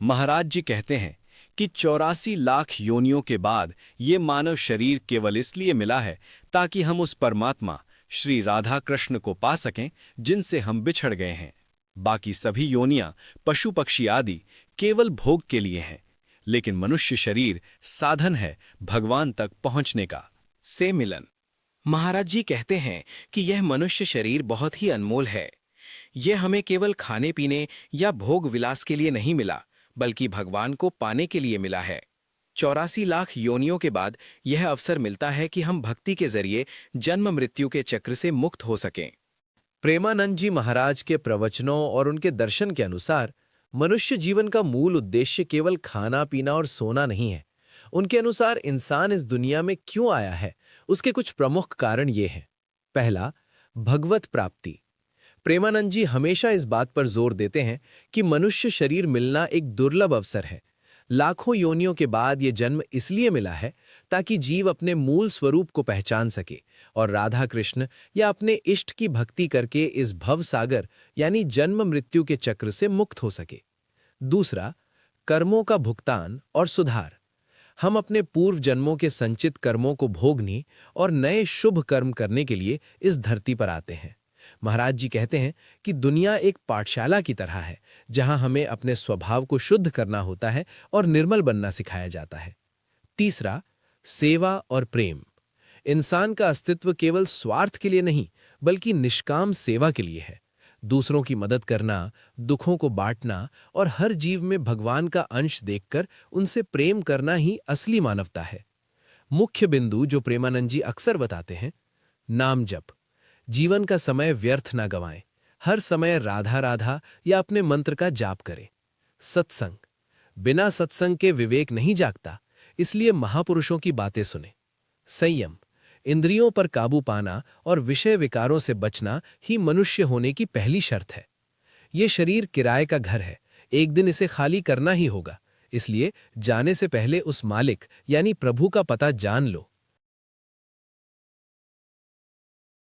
महाराज जी कहते हैं कि 84 लाख योनियों के बाद ये मानव शरीर केवल इसलिए मिला है ताकि हम उस परमात्मा श्री राधा कृष्ण को पा सकें जिनसे हम बिछड़ गए हैं। बाकी सभी योनियां पशु पक्षी आदि केवल भोग के लिए हैं, लेकिन मनुष्य शरीर साधन है भगवान तक पहुंचने का। से मिलन। महाराज जी कहते हैं कि यह मनुष्य शरीर बहुत ही अनमोल है। यह हमें केवल खाने पीने या भोग विलास के लिए नहीं मिला, बल्कि भगवान को पाने के लिए मिला है। 84 लाख योनियों के बाद यह अवसर मिलता है कि हम भक्ति के जरिए जन्म मृत्यु के चक्र से मुक्त हो सकें। प्रेमानंद जी महाराज के प्रवचनों और उनके दर्शन के अनुसार मनुष्य जीवन का मूल उद्देश्य केवल खाना पीना और सोना नहीं है। उनके अनुसार इंसान इस दुनिया में क्यों आया है, उसके कुछ प्रमुख कारण ये हैं। पहला, भगवत प्राप्ति। प्रेमानंद जी हमेशा इस बात पर जोर देते हैं कि मनुष्य शरीर मिलना एक दुर्लभ अवसर है। लाखों योनियों के बाद ये जन्म इसलिए मिला है ताकि जीव अपने मूल स्वरूप को पहचान सके और राधा कृष्ण या अपने इष्ट की भक्ति करके इस भव सागर यानी जन्म मृत्यु के चक्र से मुक्त हो सके। दूसरा, कर्मों का भुगतान और सुधार। हम अपने पूर्व जन्मों के संचित कर्मों को भोगने और नए शुभ कर्म करने के लिए इस धरती पर आते हैं। महाराज जी कहते हैं कि दुनिया एक पाठशाला की तरह है, जहां हमें अपने स्वभाव को शुद्ध करना होता है और निर्मल बनना सिखाया जाता है। तीसरा, सेवा और प्रेम। इंसान का अस्तित्व केवल स्वार्थ के लिए नहीं, बल्कि निष्काम सेवा के लिए है। दूसरों की मदद करना, दुखों को बांटना और हर जीव में भगवान का अंश देखकर उनसे प्रेम करना ही असली मानवता है। मुख्य बिंदु जो प्रेमानंद जी अक्सर बताते हैं, नाम जप। जीवन का समय व्यर्थ ना गंवाएं, हर समय राधा राधा या अपने मंत्र का जाप करें। सत्संग। बिना सत्संग के विवेक नहीं जागता, इसलिए महापुरुषों की बातें सुने। संयम। इंद्रियों पर काबू पाना और विषय विकारों से बचना ही मनुष्य होने की पहली शर्त है। ये शरीर किराए का घर है, एक दिन इसे खाली करना ही होगा, इसलिए जाने से पहले उस मालिक यानी प्रभु का पता जान लो।